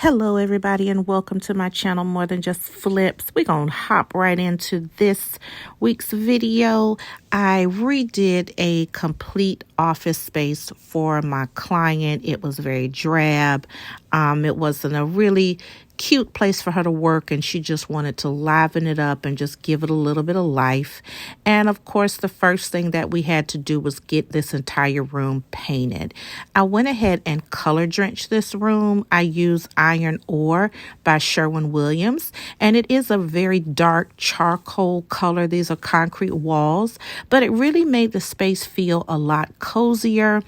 Hello everybody and welcome to my channel More Than Just Flips. We're going to hop right into this week's video. I redid a complete office space for my client. It was very drab. It wasn't a really cute place for her to work, and she just wanted to liven it up and just give it a little bit of life. And of course, the first thing that we had to do was get this entire room painted. I went ahead and color drenched this room. I used Iron Ore by Sherwin-Williams, and it is a very dark charcoal color. These are concrete walls, but it really made the space feel a lot cozier.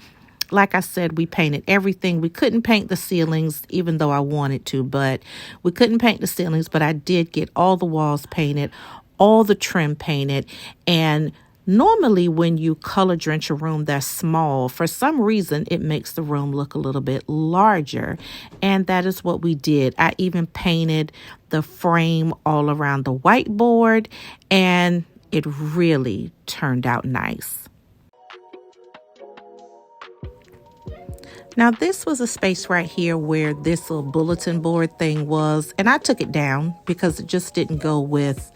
Like I said, we painted everything. We couldn't paint the ceilings, even though I wanted to, but we couldn't paint the ceilings, but I did get all the walls painted, all the trim painted. And normally when you color drench a room that's small, for some reason, it makes the room look a little bit larger. And that is what we did. I even painted the frame all around the whiteboard, and it really turned out nice. Now, this was a space right here where this little bulletin board thing was, and I took it down because it just didn't go with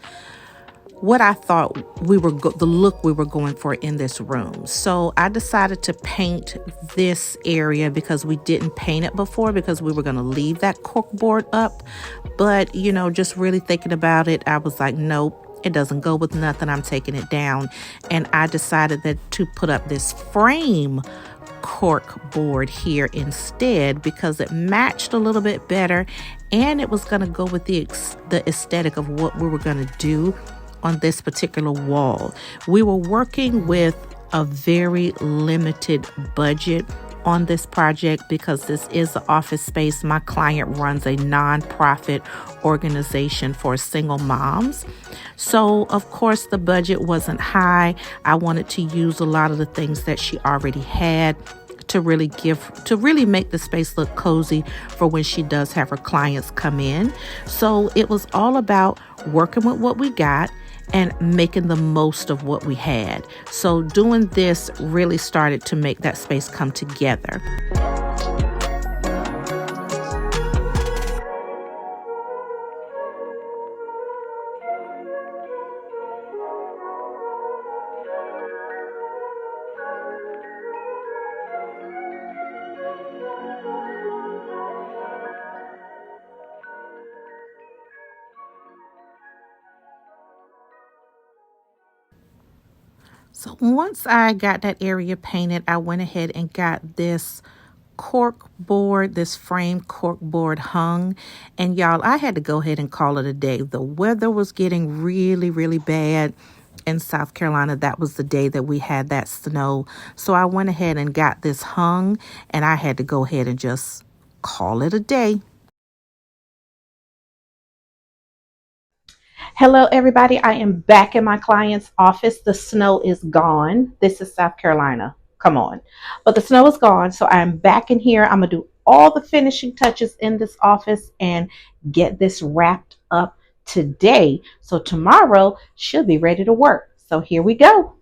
what I thought the look we were going for in this room. So I decided to paint this area because we didn't paint it before, because we were going to leave that cork board up. But, just really thinking about it, I was like, nope, it doesn't go with nothing. I'm taking it down. And I decided to put up this frame cork board here instead, because it matched a little bit better, and it was going to go with the aesthetic of what we were going to do on this particular wall. We were working with a very limited budget on this project because this is the office space. My client runs a nonprofit organization for single moms. So, of course, the budget wasn't high. I wanted to use a lot of the things that she already had to really make the space look cozy for when she does have her clients come in. So it was all about working with what we got and making the most of what we had. So doing this really started to make that space come together. So once I got that area painted, I went ahead and got this cork board, this frame cork board hung. And y'all, I had to go ahead and call it a day. The weather was getting really, really bad in South Carolina. That was the day that we had that snow. So I went ahead and got this hung, and I had to go ahead and just call it a day. Hello, everybody. I am back in my client's office. The snow is gone. This is South Carolina. Come on. But the snow is gone. So I'm back in here. I'm going to do all the finishing touches in this office and get this wrapped up today. So tomorrow she'll be ready to work. So here we go.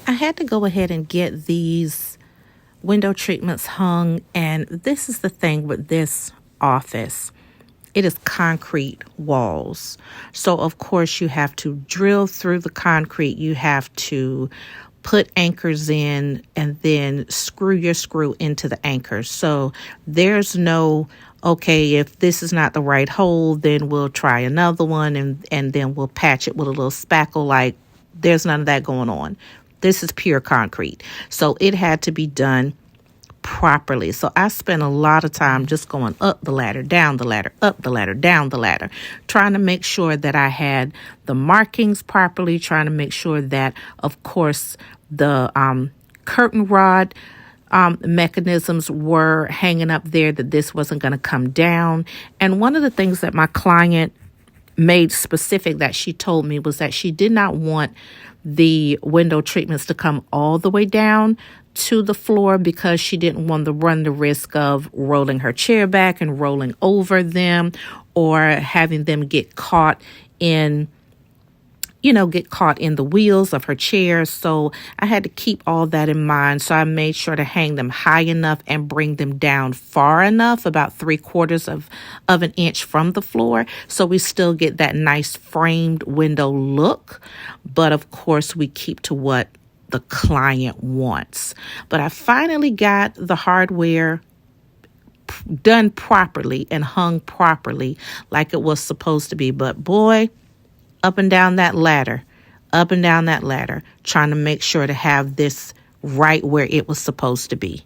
I had to go ahead and get these window treatments hung, and this is the thing with this office. It is concrete walls. So, of course, you have to drill through the concrete. You have to put anchors in and then screw your screw into the anchors. So there's no, okay, if this is not the right hole, then we'll try another one and then we'll patch it with a little spackle like There's none of that going on. This is pure concrete. So it had to be done properly. So I spent a lot of time just going up the ladder, down the ladder, up the ladder, down the ladder, trying to make sure that I had the markings properly, trying to make sure that, of course, the curtain rod mechanisms were hanging up there, that this wasn't going to come down. And one of the things that my client made specific that she told me was that she did not want the window treatments to come all the way down to the floor, because she didn't want to run the risk of rolling her chair back and rolling over them, or having them get caught in the wheels of her chair. So I had to keep all that in mind. So I made sure to hang them high enough and bring them down far enough, about 3/4 of an inch from the floor. So we still get that nice framed window look. But of course, we keep to what the client wants. But I finally got the hardware done properly and hung properly like it was supposed to be. But boy, up and down that ladder, trying to make sure to have this right where it was supposed to be.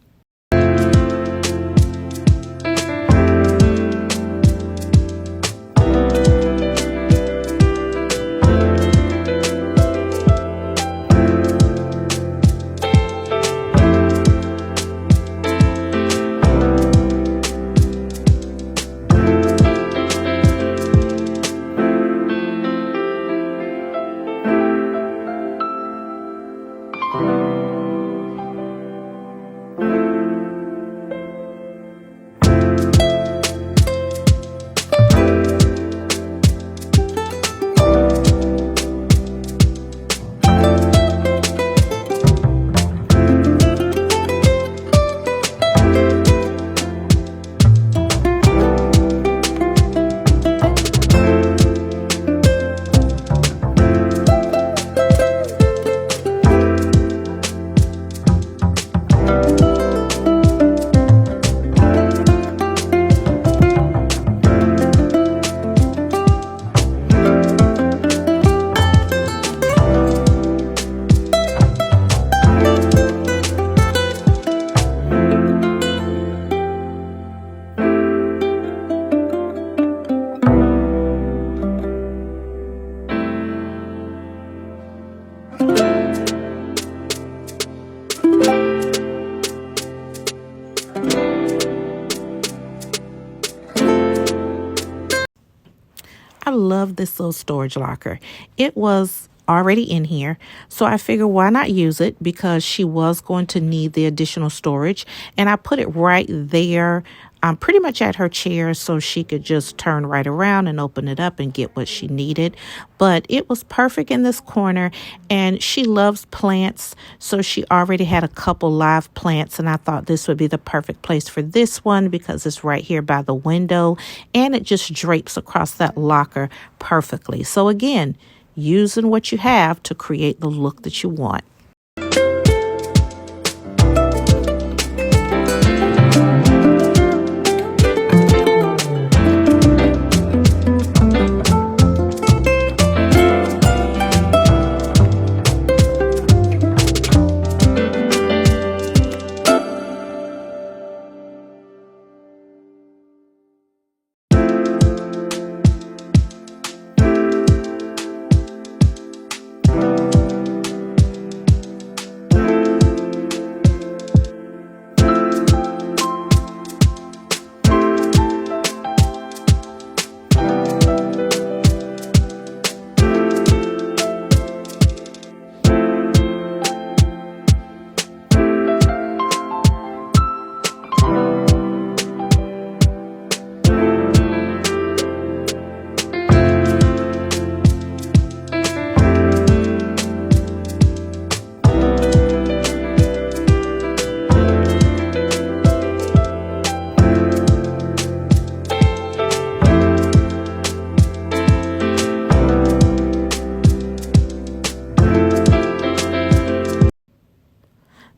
I love this little storage locker. It was already in here, so I figured why not use it, because she was going to need the additional storage. And I put it right there, pretty much at her chair, so she could just turn right around and open it up and get what she needed. But it was perfect in this corner, and she loves plants, so she already had a couple live plants, and I thought this would be the perfect place for this one because it's right here by the window, and it just drapes across that locker perfectly. So again, using what you have to create the look that you want.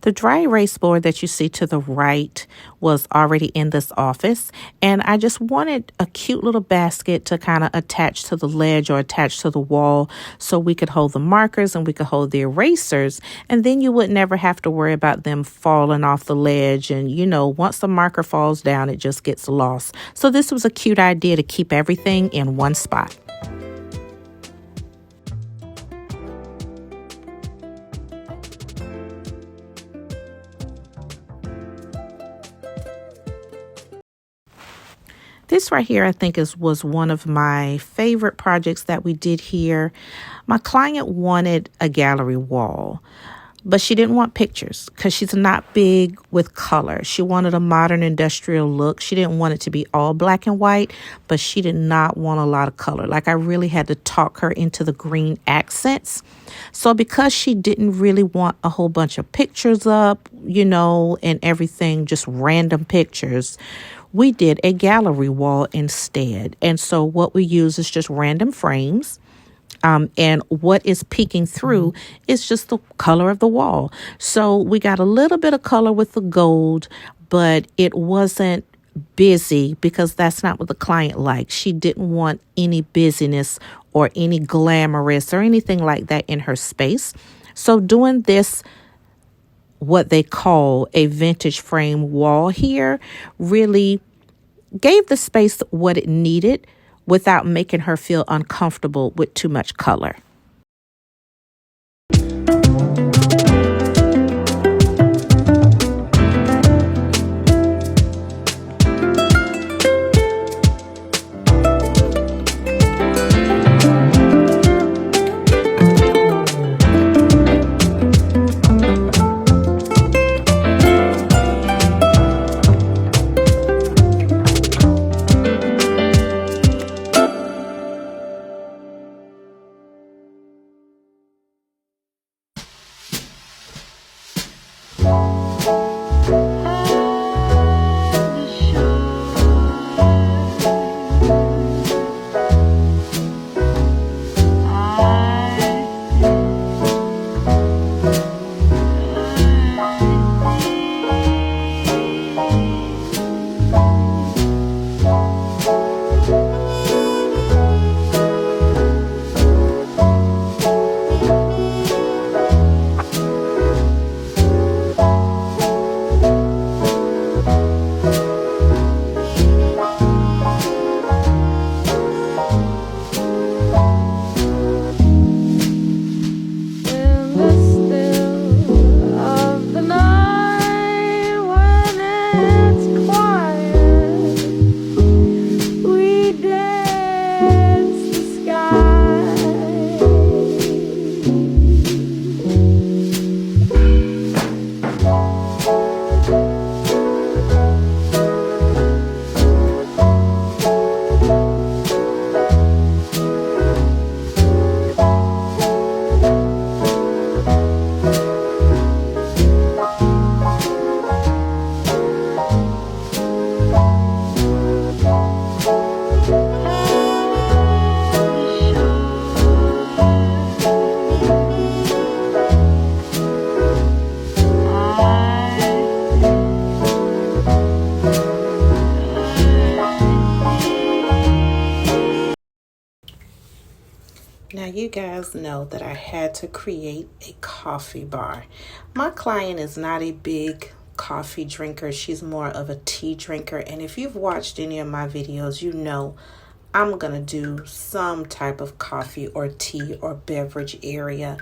The dry erase board that you see to the right was already in this office, and I just wanted a cute little basket to kind of attach to the ledge or attach to the wall so we could hold the markers and we could hold the erasers, and then you would never have to worry about them falling off the ledge. And once the marker falls down, it just gets lost. So this was a cute idea to keep everything in one spot. This right here, I think, was one of my favorite projects that we did here. My client wanted a gallery wall, but she didn't want pictures because she's not big with color. She wanted a modern industrial look. She didn't want it to be all black and white, but she did not want a lot of color. Like, I really had to talk her into the green accents. So because she didn't really want a whole bunch of pictures up, and everything, just random pictures, we did a gallery wall instead. And so what we use is just random frames. And what is peeking through is just the color of the wall. So we got a little bit of color with the gold, but it wasn't busy because that's not what the client liked. She didn't want any busyness or any glamorous or anything like that in her space. So doing this, what they call a vintage frame wall here, really gave the space what it needed without making her feel uncomfortable with too much color. Now, you guys know that I had to create a coffee bar. My client is not a big coffee drinker. She's more of a tea drinker. And if you've watched any of my videos, you know I'm going to do some type of coffee or tea or beverage area.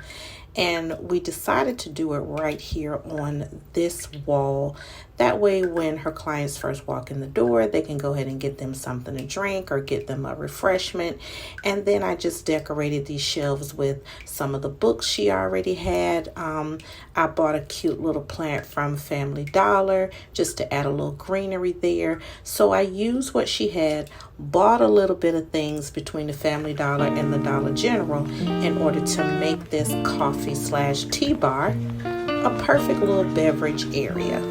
And we decided to do it right here on this wall. That way, when her clients first walk in the door, they can go ahead and get them something to drink or get them a refreshment. And then I just decorated these shelves with some of the books she already had. I bought a cute little plant from Family Dollar just to add a little greenery there. So I used what she had, bought a little bit of things between the Family Dollar and the Dollar General in order to make this coffee/tea bar a perfect little beverage area.